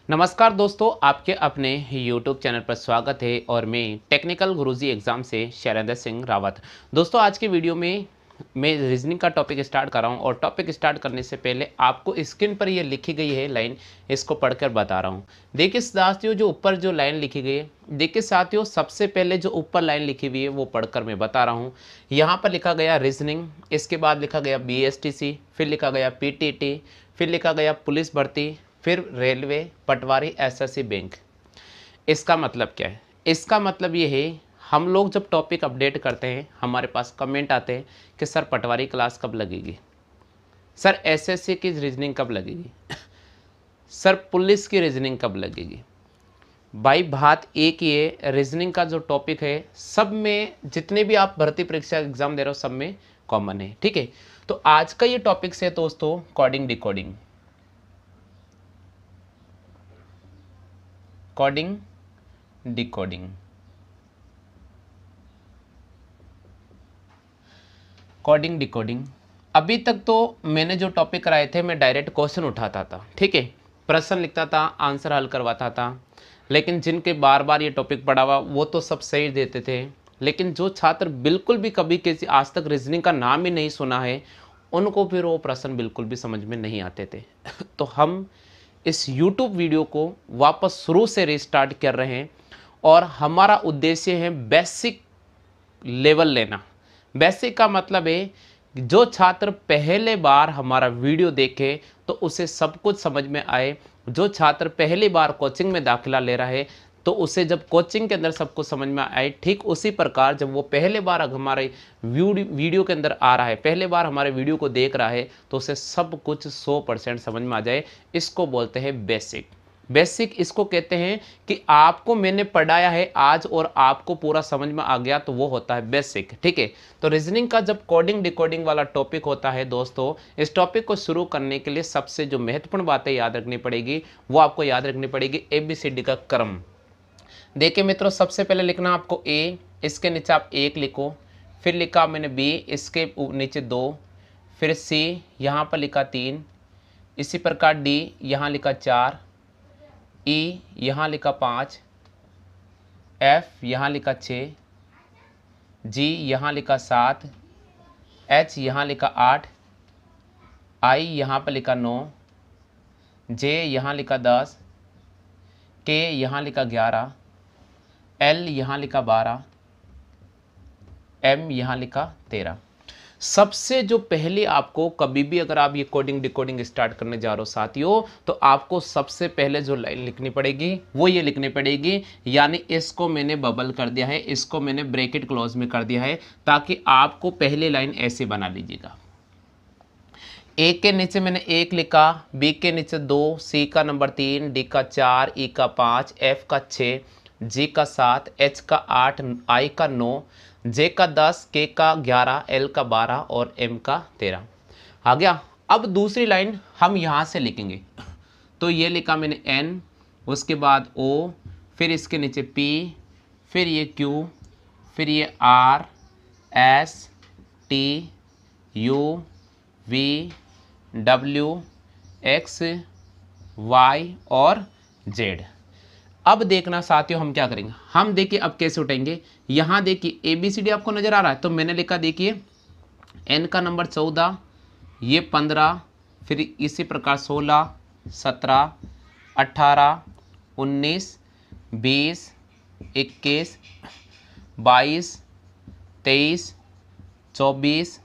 नमस्कार दोस्तों, आपके अपने YouTube चैनल पर स्वागत है और मैं टेक्निकल गुरुजी एग्ज़ाम से शैलेंद्र सिंह रावत। दोस्तों, आज की वीडियो में मैं रीजनिंग का टॉपिक स्टार्ट कर रहा हूं और टॉपिक स्टार्ट करने से पहले आपको स्क्रीन पर ये लिखी गई है लाइन, इसको पढ़कर बता रहा हूं। देखिए साथियों, जो ऊपर जो लाइन लिखी गई है, देखिए साथियों, सबसे पहले जो ऊपर लाइन लिखी हुई है वो पढ़कर मैं बता रहा हूँ। यहाँ पर लिखा गया रीजनिंग, इसके बाद लिखा गया BSTC, फिर लिखा गया PTT, फिर लिखा गया पुलिस भर्ती, फिर रेलवे, पटवारी, SSC, बैंक। इसका मतलब क्या है? इसका मतलब ये है, हम लोग जब टॉपिक अपडेट करते हैं हमारे पास कमेंट आते हैं कि सर पटवारी क्लास कब लगेगी, सर SSC की रीजनिंग कब लगेगी, सर पुलिस की रीजनिंग कब लगेगी। भाई बात एक ही है, रीजनिंग का जो टॉपिक है सब में, जितने भी आप भर्ती परीक्षा एग्जाम दे रहे हो सब में कॉमन है, ठीक है। तो आज का ये टॉपिक है दोस्तों, coding decoding. Coding decoding, coding decoding. अभी तक तो मैंने जो टॉपिक कराए थे मैं डायरेक्ट क्वेश्चन उठाता था, ठीक है, प्रश्न लिखता था, आंसर हल करवाता था। लेकिन जिनके बार बार ये टॉपिक पढ़ा हुआ वो तो सब सही देते थे, लेकिन जो छात्र बिल्कुल भी कभी किसी आज तक रीजनिंग का नाम ही नहीं सुना है, उनको फिर वो प्रश्न बिल्कुल भी समझ में नहीं आते थे। तो हम इस YouTube वीडियो को वापस शुरू से रिस्टार्ट कर रहे हैं और हमारा उद्देश्य है बेसिक लेवल लेना। बेसिक का मतलब है जो छात्र पहले बार हमारा वीडियो देखे तो उसे सब कुछ समझ में आए। जो छात्र पहली बार कोचिंग में दाखिला ले रहा है तो उसे जब कोचिंग के अंदर सब कुछ समझ में आए, ठीक उसी प्रकार जब वो पहले बार हमारे वीडियो के अंदर आ रहा है, पहले बार हमारे वीडियो को देख रहा है, तो उसे सब कुछ 100% समझ में आ जाए। इसको बोलते हैं बेसिक। बेसिक इसको कहते हैं कि आपको मैंने पढ़ाया है आज और आपको पूरा समझ में आ गया, तो वो होता है बेसिक, ठीक है। तो रीजनिंग का जब कोडिंग डिकोडिंग वाला टॉपिक होता है दोस्तों, इस टॉपिक को शुरू करने के लिए सबसे जो महत्वपूर्ण बातें याद रखनी पड़ेगी वो आपको याद रखनी पड़ेगी ABCD का क्रम। देखिए मित्रों, सबसे पहले लिखना आपको A, इसके नीचे आप 1 लिखो, फिर लिखा मैंने B, इसके नीचे 2, फिर C, यहाँ पर लिखा 3, इसी प्रकार D, यहाँ लिखा 4, E, यहाँ लिखा 5, F, यहाँ लिखा 6, G, यहाँ लिखा 7, H, यहाँ लिखा 8, I, यहाँ पर लिखा 9, J, यहाँ लिखा 10, K, यहाँ लिखा 11, L, यहाँ लिखा 12, M, यहाँ लिखा 13। सबसे जो पहले आपको कभी भी अगर आप ये कोडिंग डिकोडिंग स्टार्ट करने जा रहे हो साथियों, तो आपको सबसे पहले जो लाइन लिखनी पड़ेगी वो ये लिखनी पड़ेगी, यानी इसको मैंने बबल कर दिया है, इसको मैंने ब्रैकेट क्लोज में कर दिया है, ताकि आपको पहली लाइन ऐसे बना लीजिएगा। ए के नीचे मैंने 1 लिखा, बी के नीचे 2, सी का नंबर 3, डी का 4, ई का 5, एफ का 6, जी का 7, एच का 8, आई का 9, जे का 10, के का 11, एल का 12 और एम का 13। आ गया। अब दूसरी लाइन हम यहाँ से लिखेंगे, तो ये लिखा मैंने एन, उसके बाद ओ, फिर इसके नीचे पी, फिर ये क्यू, फिर ये R, S, T, U, V, W, X, Y और Z। अब देखना साथियों, हम क्या करेंगे, हम देखिए अब कैसे उठाएंगे। यहाँ देखिए ABCD आपको नजर आ रहा है, तो मैंने लिखा देखिए N का नंबर 14, ये 15, फिर इसी प्रकार 16, 17, 18, 19, 20, 21, 22, 23, 24,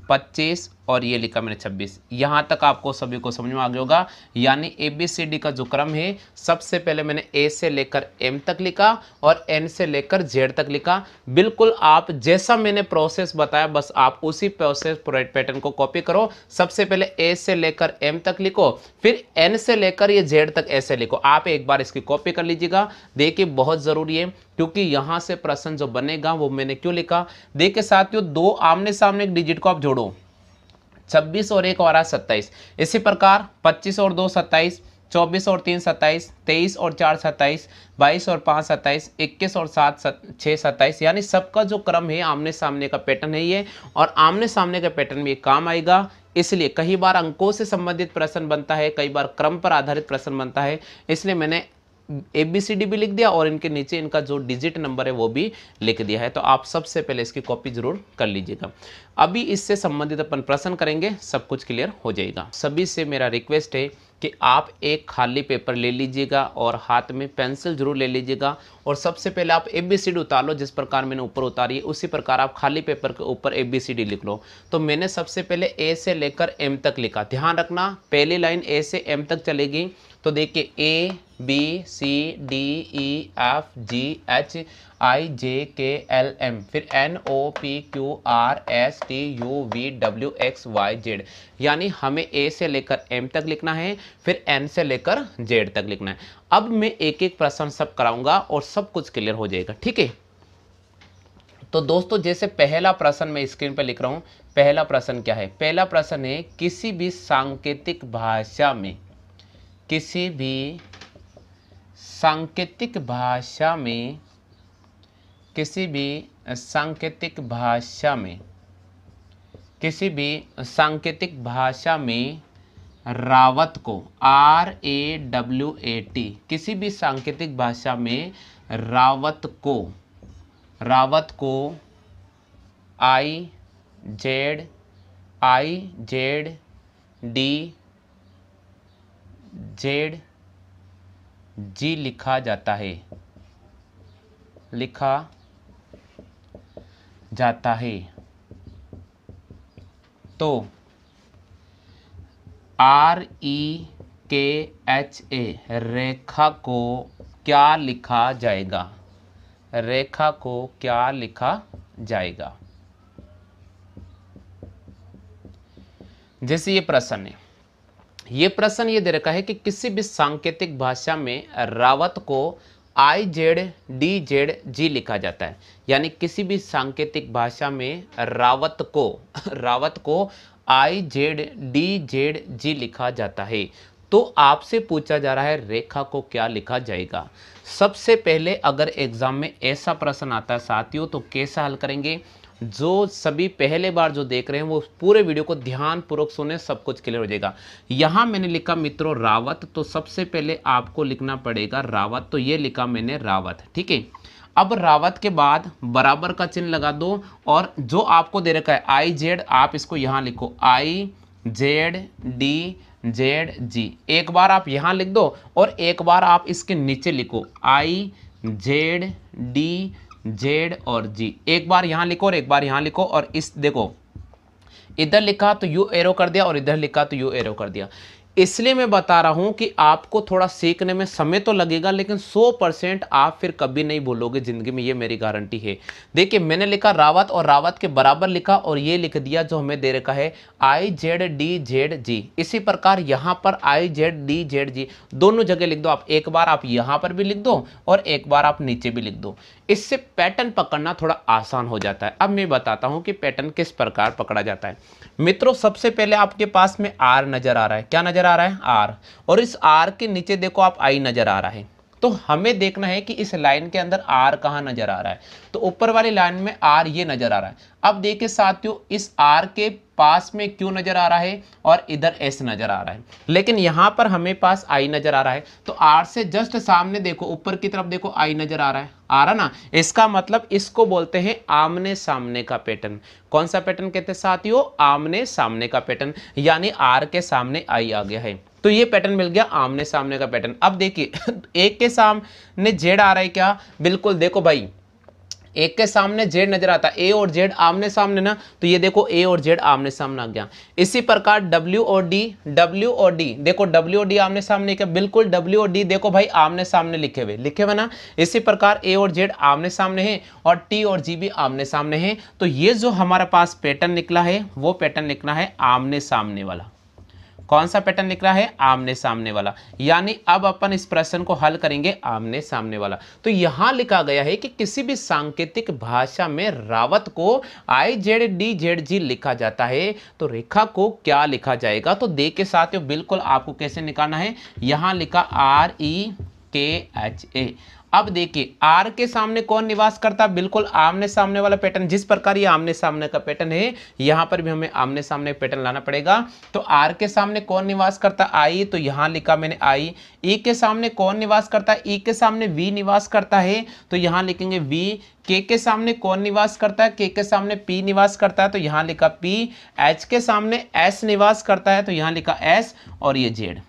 25 और ये लिखा मैंने 26। यहाँ तक आपको सभी को समझ में आ गया होगा। यानी ABCD का जो क्रम है, सबसे पहले मैंने A से लेकर M तक लिखा और N से लेकर Z तक लिखा। बिल्कुल आप जैसा मैंने प्रोसेस बताया, बस आप उसी प्रोसेस पैटर्न को कॉपी करो। सबसे पहले A से लेकर M तक लिखो, फिर N से लेकर ये Z तक ऐसे लिखो। आप एक बार इसकी कॉपी कर लीजिएगा, देखिए बहुत ज़रूरी है, क्योंकि यहाँ से प्रश्न जो बनेगा वो मैंने क्यों लिखा। देखिए साथियों, 2 आमने सामने एक डिजिट को आप जोड़ो, 26 और 1 और 27। इसी प्रकार 25 और 2 27, 24 और 3 27, 23 और 4 27, 22 और 5 27, 21 और 7 6 27। यानी सबका जो क्रम है आमने सामने का पैटर्न है ये, और आमने सामने का पैटर्न में ये काम आएगा। इसलिए कई बार अंकों से संबंधित प्रश्न बनता है, कई बार क्रम पर आधारित प्रश्न बनता है, इसलिए मैंने ABCD भी लिख दिया और इनके नीचे इनका जो डिजिट नंबर है वो भी लिख दिया है। तो आप सबसे पहले इसकी कॉपी जरूर कर लीजिएगा। अभी इससे संबंधित अपन प्रश्न करेंगे, सब कुछ क्लियर हो जाएगा। सभी से मेरा रिक्वेस्ट है कि आप एक खाली पेपर ले लीजिएगा और हाथ में पेंसिल जरूर ले लीजिएगा और सबसे पहले आप ABCD उतार लो, जिस प्रकार मैंने ऊपर उतारी है उसी प्रकार आप खाली पेपर के ऊपर ABCD लिख लो। तो मैंने सबसे पहले A से लेकर M तक लिखा। ध्यान रखना पहली लाइन A से M तक चलेगी, तो देखिए A B C D E F G H I J K L M, फिर N O P Q R S T U V W X Y Z, यानी हमें A से लेकर M तक लिखना है, फिर N से लेकर Z तक लिखना है। अब मैं एक एक प्रश्न सब कराऊंगा और सब कुछ क्लियर हो जाएगा, ठीक है। तो दोस्तों जैसे पहला प्रश्न मैं स्क्रीन पर लिख रहा हूं, पहला प्रश्न क्या है? पहला प्रश्न है किसी भी सांकेतिक भाषा में, किसी भी सांकेतिक भाषा में, किसी भी सांकेतिक भाषा में, किसी भी सांकेतिक भाषा में रावत को RAWAT, किसी भी सांकेतिक भाषा में रावत को IZD लिखा जाता है, लिखा जाता है। तो REKHA रेखा को क्या लिखा जाएगा? रेखा को क्या लिखा जाएगा? जैसे ये प्रश्न है, ये प्रश्न ये दे रखा है कि किसी भी सांकेतिक भाषा में रावत को IZDZG लिखा जाता है, यानी किसी भी सांकेतिक भाषा में रावत को IZDZG लिखा जाता है। तो आपसे पूछा जा रहा है रेखा को क्या लिखा जाएगा। सबसे पहले अगर एग्जाम में ऐसा प्रश्न आता है साथियों तो कैसा हल करेंगे? जो सभी पहले बार जो देख रहे हैं वो पूरे वीडियो को ध्यान पूर्वक सुने, सब कुछ क्लियर हो जाएगा। यहां मैंने लिखा मित्रों रावत, तो सबसे पहले आपको लिखना पड़ेगा रावत, तो ये लिखा मैंने रावत, ठीक है। अब रावत के बाद बराबर का चिन्ह लगा दो और जो आपको दे रखा है IZ, आप इसको यहां लिखो IZDZG। एक बार आप यहां लिख दो और एक बार आप इसके नीचे लिखो IZDZ और G। एक बार यहां लिखो और एक बार यहां लिखो और इस देखो इधर लिखा तो यू एरो कर दिया और इधर लिखा तो यू एरो कर दिया। इसलिए मैं बता रहा हूं कि आपको थोड़ा सीखने में समय तो लगेगा, लेकिन 100% आप फिर कभी नहीं भूलोगे जिंदगी में, ये मेरी गारंटी है। देखिए मैंने लिखा रावत और रावत के बराबर लिखा और ये लिख दिया जो हमें दे रखा है IZDZG। इसी प्रकार यहां पर IZDZG दोनों जगह लिख दो आप, एक बार आप यहां पर भी लिख दो और एक बार आप नीचे भी लिख दो। इससे पैटर्न पकड़ना थोड़ा आसान हो जाता है। अब मैं बताता हूं कि पैटर्न किस प्रकार पकड़ा जाता है। मित्रों सबसे पहले आपके पास में R नजर आ रहा है, क्या नजर आ रहा है? R, और इस R के नीचे देखो आप I नजर आ रहा है। तो हमें देखना है कि इस लाइन के अंदर R कहां नजर आ रहा है। तो ऊपर वाली लाइन में R ये नजर आ रहा है। अब देखिए साथियों इस R के पास में Q नजर आ रहा है और इधर S नजर आ रहा है, लेकिन यहां पर हमें पास I नजर आ रहा है। तो R से जस्ट सामने देखो, ऊपर की तरफ देखो I नजर आ रहा है, आ रहा ना। इसका मतलब इसको बोलते हैं आमने सामने का पैटर्न। कौन सा पैटर्न कहते हैं साथियों? आमने सामने का पैटर्न, यानी R के सामने I आ गया है, तो ये पैटर्न मिल गया आमने सामने का पैटर्न। अब देखिए एक के सामने Z आ रहा है क्या? बिल्कुल, देखो भाई एक के सामने Z नजर आता है, A और Z आमने सामने ना, तो ये देखो A और Z आमने सामने आ गया। इसी प्रकार W और D देखो W और D आमने सामने क्या? बिल्कुल W और D देखो भाई आमने सामने लिखे हुए ना। इसी प्रकार A और Z आमने सामने हैं और T और G भी आमने सामने हैं। तो ये जो हमारे पास पैटर्न निकला है वो पैटर्न निकला है आमने सामने वाला। कौन सा पैटर्न निकला है? आमने सामने वाला। यानी अब अपन इस प्रश्न को हल करेंगे आमने सामने वाला। तो यहां लिखा गया है कि किसी भी सांकेतिक भाषा में रावत को IZDZG लिखा जाता है, तो रेखा को क्या लिखा जाएगा? तो देखिए साथियों बिल्कुल आपको कैसे निकालना है। यहां लिखा REKHA, अब देखिए आर के सामने कौन निवास करता है, बिल्कुल आमने सामने वाला पैटर्न, जिस प्रकार ये आमने सामने का पैटर्न है यहां पर भी हमें आमने सामने पैटर्न लाना पड़ेगा। तो आर के सामने कौन निवास करता है, आई, तो यहां लिखा मैंने आई। ई के सामने कौन निवास करता है, ई के सामने वी निवास करता है, तो यहां लिखेंगे वी। के सामने कौन निवास करता है, के सामने पी निवास करता है, तो यहां लिखा पी। एच के सामने एस निवास करता है, तो यहां लिखा एस, और ये जेड।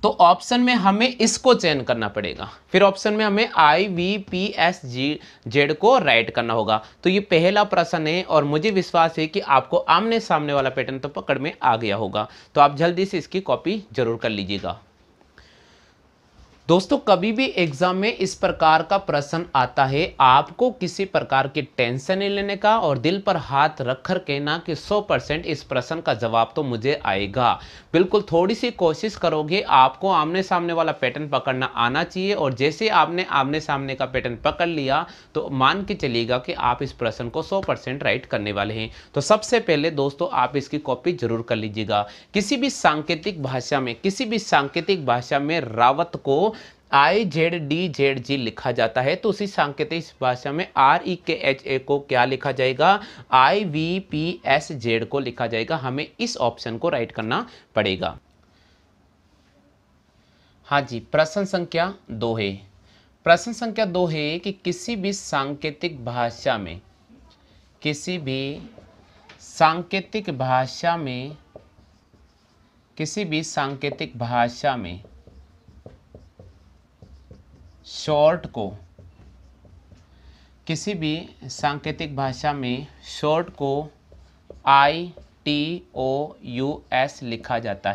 तो ऑप्शन में हमें इसको चयन करना पड़ेगा, फिर ऑप्शन में हमें I V P S G Z को राइट करना होगा। तो ये पहला प्रश्न है और मुझे विश्वास है कि आपको आमने सामने वाला पैटर्न तो पकड़ में आ गया होगा। तो आप जल्दी से इसकी कॉपी जरूर कर लीजिएगा। दोस्तों कभी भी एग्जाम में इस प्रकार का प्रश्न आता है, आपको किसी प्रकार की टेंशन नहीं लेने का और दिल पर हाथ रख कर कहना कि 100% इस प्रश्न का जवाब तो मुझे आएगा। बिल्कुल थोड़ी सी कोशिश करोगे, आपको आमने सामने वाला पैटर्न पकड़ना आना चाहिए, और जैसे आपने आमने सामने का पैटर्न पकड़ लिया तो मान के चलिएगा कि आप इस प्रश्न को 100% राइट करने वाले हैं। तो सबसे पहले दोस्तों आप इसकी कॉपी जरूर कर लीजिएगा। किसी भी सांकेतिक भाषा में रावत को IZDZG लिखा जाता है, तो उसी सांकेतिक भाषा में REKHA को क्या लिखा जाएगा, IVPSZ को लिखा जाएगा। हमें इस ऑप्शन को राइट करना पड़ेगा। हाँ जी, प्रश्न संख्या 2 है। प्रश्न संख्या 2 है कि किसी भी सांकेतिक भाषा में शॉर्ट को ITOUS लिखा जाता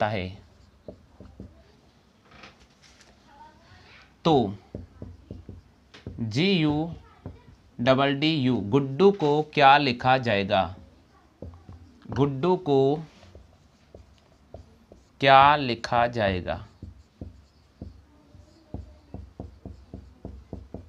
है। तो GUDDU गुड्डू को क्या लिखा जाएगा, गुड्डू को क्या लिखा जाएगा।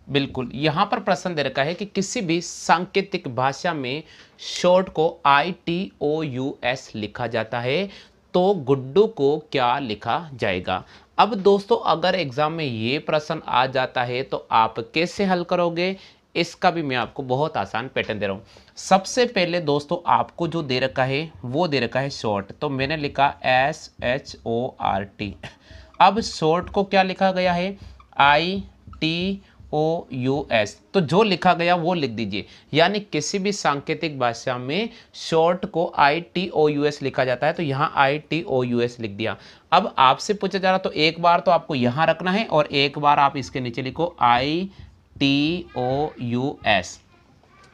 बिल्कुल यहां पर प्रश्न दे रखा है कि किसी भी सांकेतिक भाषा में शॉर्ट को ITOUS लिखा जाता है, तो गुड्डू को क्या लिखा जाएगा। अब दोस्तों अगर एग्जाम में ये प्रश्न आ जाता है तो आप कैसे हल करोगे, इसका भी मैं आपको बहुत आसान पैटर्न दे रहा हूं। सबसे पहले दोस्तों आपको जो दे रखा है वो दे रखा है शॉर्ट, तो मैंने लिखा SHORT। अब शॉर्ट को क्या लिखा गया है, ITOUS, तो जो लिखा गया वो लिख दीजिए। यानी किसी भी सांकेतिक भाषा में शॉर्ट को ITOUS लिखा जाता है, तो यहाँ ITOUS लिख दिया। अब आपसे पूछा जा रहा तो एक बार तो आपको यहाँ रखना है और एक बार आप इसके नीचे लिखो ITOUS।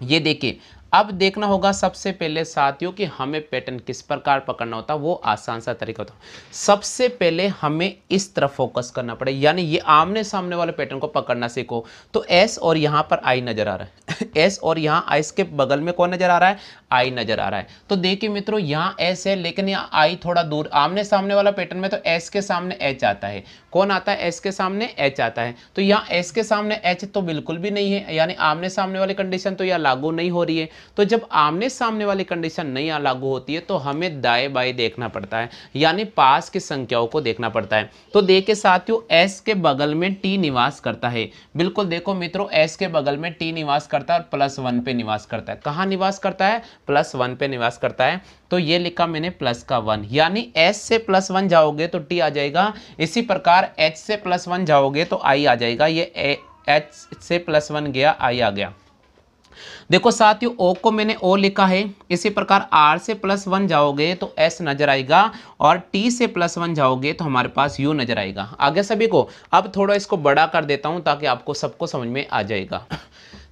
ये देखिए अब देखना होगा सबसे पहले साथियों कि हमें पैटर्न किस प्रकार पकड़ना होता है, वो आसान सा तरीका होता है। सबसे पहले हमें इस तरफ फोकस करना पड़ेगा, यानी ये आमने सामने वाले पैटर्न को पकड़ना सीखो। तो एस और यहाँ पर आई नजर आ रहा है एस और यहाँ एस के बगल में कौन नजर आ रहा है, आई नजर आ रहा है। तो देखिए मित्रों यहाँ एस है लेकिन यहाँ आई थोड़ा दूर, आमने सामने वाला पैटर्न में तो एस के सामने एच आता है। कौन आता है, एस के सामने एच आता है। तो यहाँ एस के सामने एच तो बिल्कुल भी नहीं है, यानी आमने सामने वाली कंडीशन तो यहाँ लागू नहीं हो रही है। तो जब आमने सामने वाली कंडीशन नहीं लागू होती है तो हमें दाएं बाएं देखना पड़ता है, यानी पास की संख्याओं को देखना पड़ता है। तो देखिए साथियों एस के बगल में टी निवास करता है। बिल्कुल देखो मित्रों एस के बगल में टी निवास करता है और +1 पे निवास करता है। कहाँ निवास करता है, +1 पे निवास करता है। तो ये लिखा मैंने +1, यानी एस से +1 जाओगे तो टी आ जाएगा। इसी प्रकार एच से +1 जाओगे तो आई आ जाएगा। ये एच से +1 गया, आई आ गया। देखो साथियों ओ को मैंने ओ लिखा है। इसी प्रकार आर से +1 जाओगे तो एस नजर आएगा और टी से +1 जाओगे तो हमारे पास यू नजर आएगा। आगे सभी को अब थोड़ा इसको बड़ा कर देता हूं ताकि आपको सबको समझ में आ जाएगा।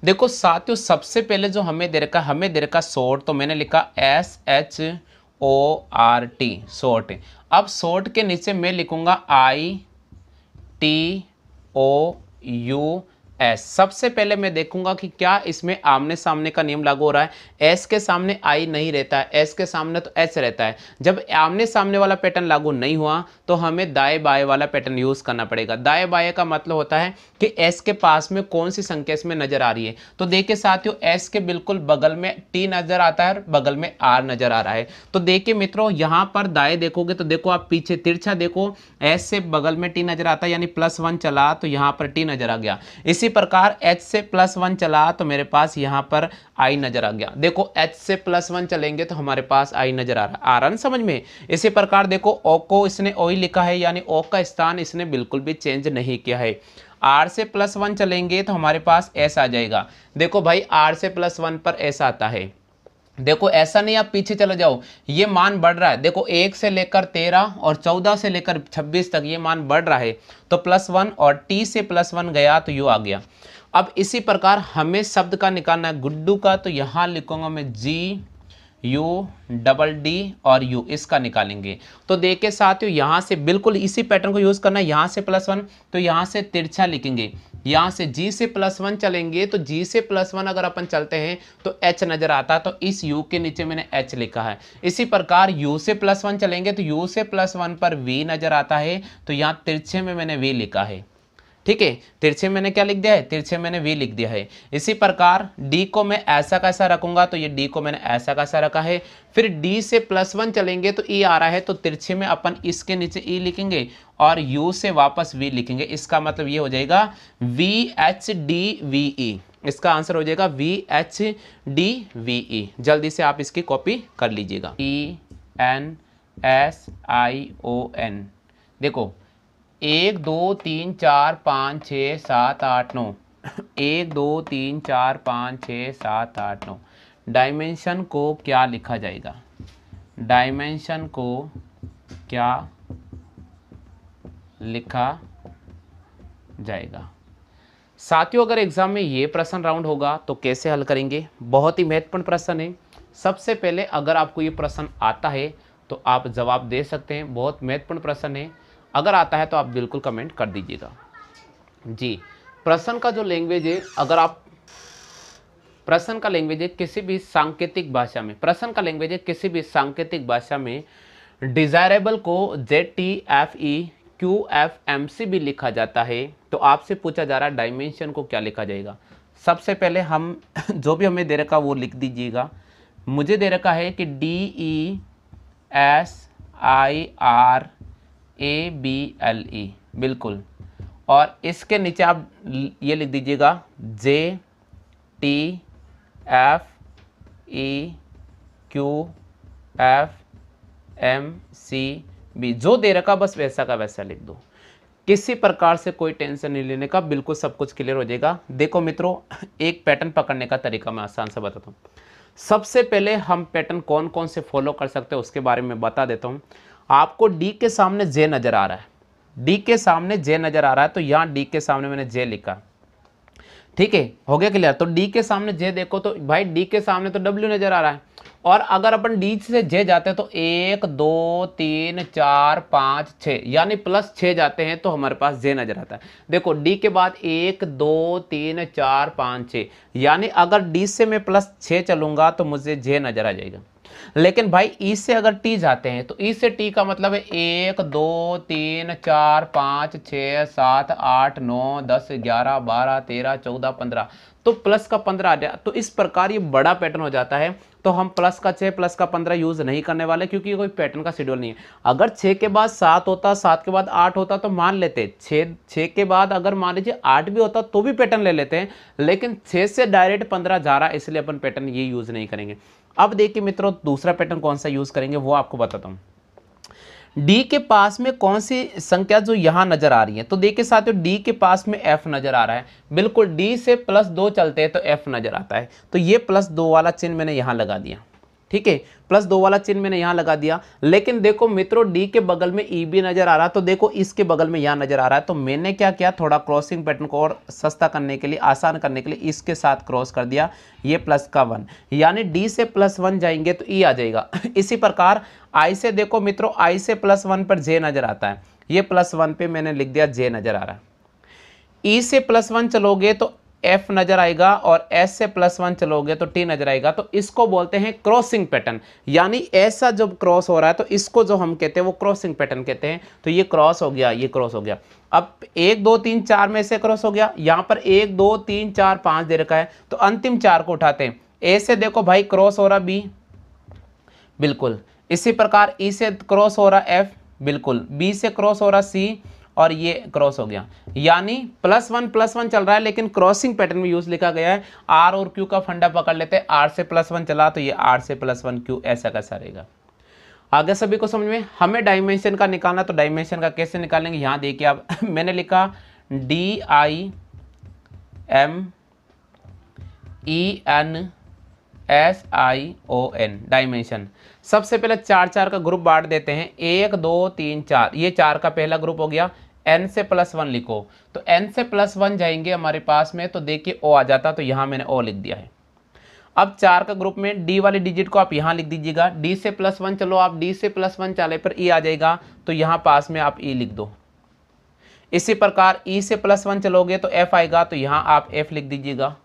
देखो साथियों सबसे पहले जो हमें दे रखा शॉर्ट, तो मैंने लिखा SHORT शॉर्ट। अब शॉर्ट के नीचे मैं लिखूंगा ITOUS एस। सबसे पहले मैं देखूंगा कि क्या इसमें आमने सामने का नियम लागू हो रहा है। एस के सामने आई नहीं रहता है, एस के सामने तो एच रहता है। जब आमने सामने वाला पैटर्न लागू नहीं हुआ तो हमें दाएं बाएं वाला पैटर्न यूज करना पड़ेगा। दाएं बाएं का मतलब होता है कि एस के पास में कौन सी संख्या इसमें नजर आ रही है। तो देखिए साथियों, एस के बिल्कुल बगल में टी नजर आता है और बगल में आर नजर आ रहा है। तो देखिए मित्रों, यहां पर दाएं देखोगे तो देखो आप पीछे तिरछा देखो, एस से बगल में टी नजर आता है, यानी +1 चला तो यहां पर टी नजर आ गया। इसी प्रकार h से +1 चला तो मेरे पास यहां पर i नजर आ गया। देखो h से +1 चलेंगे तो हमारे पास i नजर आ रहा ना समझ में। इसी प्रकार देखो o को इसने o ही लिखा है, यानी o का स्थान इसने बिल्कुल भी चेंज नहीं किया है। r से +1 चलेंगे तो हमारे पास s आ जाएगा। देखो भाई r से +1 पर s आता है। देखो ऐसा नहीं आप पीछे चले जाओ, ये मान बढ़ रहा है। देखो 1 से लेकर 13 और 14 से लेकर 26 तक ये मान बढ़ रहा है, तो +1 और t से +1 गया तो u आ गया। अब इसी प्रकार हमें शब्द का निकालना है गुड्डू का, तो यहाँ लिखूंगा मैं GUDD और U, इसका निकालेंगे। तो देखिए साथियों, यहाँ से बिल्कुल इसी पैटर्न को यूज करना है। यहाँ से +1 तो यहाँ से तिरछा लिखेंगे, यहाँ से G से +1 चलेंगे तो G से +1 अगर अपन चलते हैं तो H नजर आता है, तो इस U के नीचे मैंने H लिखा है। इसी प्रकार U से +1 चलेंगे तो U से +1 पर V नजर आता है, तो यहाँ तिरछे में मैंने V लिखा है। ठीक है, तिरछे मैंने क्या लिख दिया है, तिरछे मैंने V लिख दिया है। इसी प्रकार D को मैं ऐसा कैसा रखूंगा, तो ये D को मैंने ऐसा कैसा रखा है। फिर D से +1 चलेंगे तो E आ रहा है, तो तिरछे में अपन इसके नीचे E लिखेंगे और U से वापस V लिखेंगे। इसका मतलब ये हो जाएगा VHDVE। इसका आंसर हो जाएगा VHDVE। जल्दी से आप इसकी कॉपी कर लीजिएगा। ENSION। देखो 1 2 3 4 5 6 7 8 9 1 2 3 4 5 6 7 8 9। डायमेंशन को क्या लिखा जाएगा, डायमेंशन को क्या लिखा जाएगा। साथियों, अगर एग्जाम में ये प्रश्न राउंड होगा तो कैसे हल करेंगे, बहुत ही महत्वपूर्ण प्रश्न है। सबसे पहले अगर आपको ये प्रश्न आता है तो आप जवाब दे सकते हैं, बहुत महत्वपूर्ण प्रश्न है। अगर आता है तो आप बिल्कुल कमेंट कर दीजिएगा जी। प्रश्न का जो लैंग्वेज है, अगर आप प्रश्न का लैंग्वेज है किसी भी सांकेतिक भाषा में, प्रश्न का लैंग्वेज है किसी भी सांकेतिक भाषा में डिजायरेबल को ZTFEQFMC भी लिखा जाता है, तो आपसे पूछा जा रहा है डायमेंशन को क्या लिखा जाएगा। सबसे पहले हम जो भी हमें दे रखा वो लिख दीजिएगा। मुझे दे रखा है कि DESIRABLE, बिल्कुल, और इसके नीचे आप ये लिख दीजिएगा ZTFEQFMCB। जो दे रखा बस वैसा का वैसा लिख दो, किसी प्रकार से कोई टेंशन नहीं लेने का, बिल्कुल सब कुछ क्लियर हो जाएगा। देखो मित्रों, एक पैटर्न पकड़ने का तरीका मैं आसान से बताता हूँ। सबसे पहले हम पैटर्न कौन कौन से फॉलो कर सकते हैं उसके बारे में बता देता हूँ। आपको D के सामने J नजर आ रहा है, D के सामने J नजर आ रहा है, तो यहाँ D के सामने मैंने J लिखा। ठीक है, हो गया क्लियर। तो D के सामने J देखो तो भाई D के सामने तो W नजर आ रहा है, और अगर अपन D से J जाते हैं तो 1 2 3 4 5 6, यानी +6 जाते हैं तो हमारे पास J नजर आता है। देखो D के बाद 1 2 3 4 5 6, यानी अगर D से मैं +6 चलूंगा तो मुझे J नजर आ जाएगा। लेकिन भाई E से अगर T जाते हैं तो E से T का मतलब है 1 2 3 4 5 6 7 8 9 10 11 12 13 14 15, तो प्लस का 15 आ जाए। तो इस प्रकार ये बड़ा पैटर्न हो जाता है, तो हम प्लस का 6 प्लस का 15 यूज नहीं करने वाले, क्योंकि कोई पैटर्न का शेड्यूल नहीं है। अगर 6 के बाद 7 होता, 7 के बाद 8 होता तो मान लेते, 6 के बाद अगर मान लीजिए 8 भी होता तो भी पैटर्न ले लेते हैं, लेकिन 6 से डायरेक्ट 15 जा रहा है, इसलिए अपन पैटर्न ये यूज नहीं करेंगे। अब देखिए मित्रों, दूसरा पैटर्न कौन सा यूज करेंगे वो आपको बताता हूं। D के पास में कौन सी संख्या जो यहां नजर आ रही है, तो देखिए साथियों D के पास में F नजर आ रहा है, बिल्कुल D से +2 चलते हैं तो F नजर आता है, तो ये +2 वाला चिन्ह मैंने यहां लगा दिया। ठीक है, +2 वाला चिन्ह मैंने यहां लगा दिया। लेकिन देखो मित्रों, D के बगल में E भी नजर आ रहा है, तो देखो इसके बगल में यहां नजर आ रहा है, तो मैंने क्या किया, थोड़ा क्रॉसिंग पैटर्न को और सस्ता करने के लिए, आसान करने के लिए इसके साथ क्रॉस कर दिया, ये +1, यानी D से +1 जाएंगे तो E आ जाएगा। इसी प्रकार I से देखो मित्रों, I से +1 पर J नजर आता है, ये +1 पे मैंने लिख दिया J नजर आ रहा है। ई से +1 चलोगे तो एफ नजर आएगा और एस से +1 चलोगे तो टी नजर आएगा। तो इसको बोलते हैं क्रॉसिंग पैटर्न, यानी ऐसा जब क्रॉस हो रहा है तो इसको जो हम कहते हैं वो क्रॉसिंग पैटर्न कहते हैं। तो ये क्रॉस हो गया, ये क्रॉस हो गया। अब 1 2 3 4 में से क्रॉस हो गया, यहां पर 1 2 3 4 5 दे रखा है, तो अंतिम 4 को उठाते हैं। ए से देखो भाई क्रॉस हो रहा बी, बिल्कुल। इसी प्रकार ई से क्रॉस हो रहा एफ, बिल्कुल। बी से क्रॉस हो रहा सी, और ये क्रॉस हो गया। यानी +1 चल रहा है, लेकिन क्रॉसिंग पैटर्न में यूज लिखा गया है। आर और क्यू का फंडा पकड़ लेते हैं। आर से +1 चला तो ये आर से +1 क्यू, ऐसा कैसा रहेगा। आगे सभी को समझ में। हमें डायमेंशन का निकालना, तो डायमेंशन का कैसे निकालेंगे, यहां देखिए आप मैंने लिखा DIMENSION, डायमेंशन। सबसे पहले 4 4 का ग्रुप बांट देते हैं, 1 2 3 4, ये 4 का पहला ग्रुप हो गया। n से +1 लिखो, तो n से +1 जाएंगे हमारे पास में, तो देखिए o आ जाता, तो यहां मैंने o लिख दिया है। अब 4 का ग्रुप में d वाली डिजिट को आप यहां लिख दीजिएगा। d से +1 चलो, आप d से +1 चले पर e आ जाएगा, तो यहां पास में आप e लिख दो। इसी प्रकार e से +1 चलोगे तो f आएगा, तो यहां आप f लिख दीजिएगा।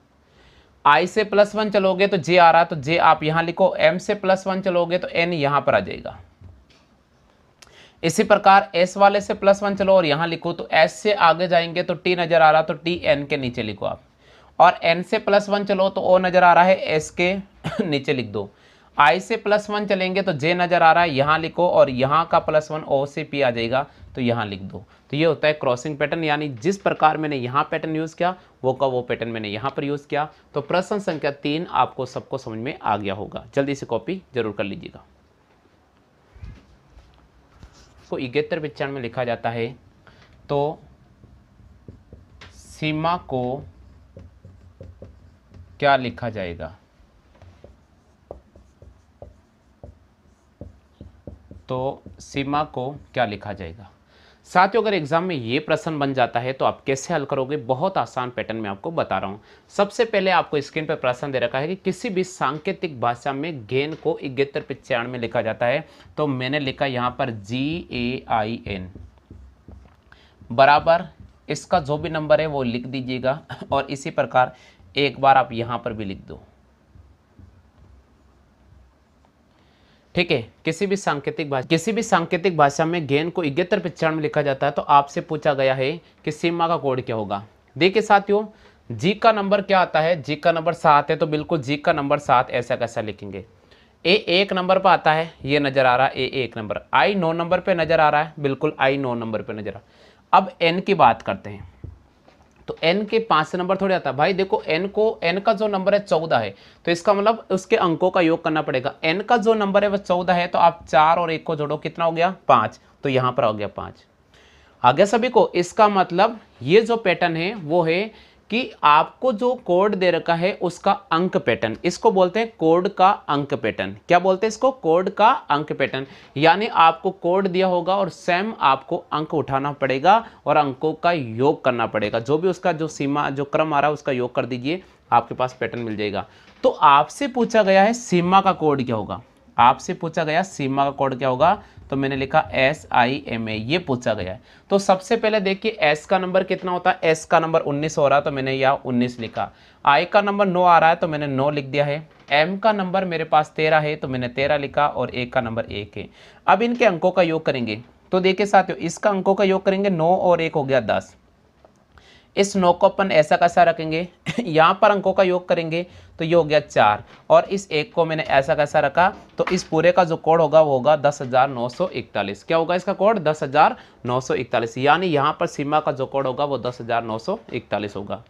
i से +1 चलोगे तो j आ रहा, तो j आप यहां लिखो। m से +1 चलोगे तो n यहां पर आ जाएगा। इसी प्रकार s वाले से +1 चलो और यहां लिखो, तो s से आगे जाएंगे तो t नजर आ रहा, तो t n के नीचे लिखो आप। और n से +1 चलो तो o नजर आ रहा है, s के नीचे लिख दो। i से +1 चलेंगे तो j नजर आ रहा है, यहां लिखो, और यहां का +1 o से p आ जाएगा, तो यहां लिख दो। तो ये होता है क्रॉसिंग पैटर्न, यानी जिस प्रकार मैंने यहाँ पैटर्न यूज़ किया वो का वो पैटर्न मैंने यहाँ पर यूज़ किया। तो प्रश्न संख्या 3 आपको सबको समझ में आ गया होगा। जल्दी से कॉपी जरूर कर लीजिएगा। को 71 में लिखा जाता है, तो सीमा को क्या लिखा जाएगा, तो सीमा को क्या लिखा जाएगा। साथियों, अगर एग्जाम में ये प्रश्न बन जाता है तो आप कैसे हल करोगे, बहुत आसान पैटर्न में आपको बता रहा हूं। सबसे पहले आपको स्क्रीन पर प्रश्न दे रखा है कि किसी भी सांकेतिक भाषा में गेन को 71 में लिखा जाता है। तो मैंने लिखा यहां पर GAIN बराबर, इसका जो भी नंबर है वो लिख दीजिएगा, और इसी प्रकार एक बार आप यहां पर भी लिख दो। ठीक है। किसी भी सांकेतिक भाषा में गेन को 71 में लिखा जाता है। तो आपसे पूछा गया है कि सीमा का कोड क्या होगा। देखिए साथियों, जी का नंबर क्या आता है, जी का नंबर 7 है, तो बिल्कुल जी का नंबर 7 ऐसा कैसा लिखेंगे। ए 1 नंबर पर आता है, ये नजर आ रहा है, ए 1 नंबर। आई 9 नंबर पे नजर आ रहा है, बिल्कुल आई 9 नंबर पे नजर आ रहा है। अब एन की बात करते हैं, तो n के 5 नंबर थोड़े आता है भाई। देखो n का जो नंबर है 14 है, तो इसका मतलब उसके अंकों का योग करना पड़ेगा। n का जो नंबर है वो 14 है, तो आप 4 और 1 को जोड़ो, कितना हो गया 5, तो यहां पर हो गया 5। आगे सभी को, इसका मतलब ये जो पैटर्न है वो है कि आपको जो कोड दे रखा है उसका अंक पैटर्न, इसको बोलते हैं कोड का अंक पैटर्न। क्या बोलते हैं इसको, कोड का अंक पैटर्न। यानी आपको कोड दिया होगा और सेम आपको अंक उठाना पड़ेगा और अंकों का योग करना पड़ेगा। जो भी उसका जो सीमा जो क्रम आ रहा है उसका योग कर दीजिए, आपके पास पैटर्न मिल जाएगा। तो आपसे पूछा गया है सीमा का कोड क्या होगा, आपसे पूछा गया सीमा का कोड क्या होगा, तो मैंने लिखा SIMA, ये पूछा गया है। तो सबसे पहले देखिए S का नंबर कितना होता है, S का नंबर 19 हो रहा है, तो मैंने यहाँ 19 लिखा। I का नंबर 9 आ रहा है, तो मैंने 9 लिख दिया है। M का नंबर मेरे पास 13 है, तो मैंने 13 लिखा, और A का नंबर 1 है। अब इनके अंकों का योग करेंगे, तो देखिए साथियों, इसका अंकों का योग करेंगे, 9 और 1 हो गया 10। इस 9 को अपन ऐसा कैसा रखेंगे यहाँ पर अंकों का योग करेंगे, तो ये हो गया 4, और इस 1 को मैंने ऐसा कैसा रखा, तो इस पूरे का जो कोड होगा वो होगा 10,941। क्या होगा इसका कोड, 10,941। यानी यहाँ पर सीमा का जो कोड होगा वो 10,941 होगा।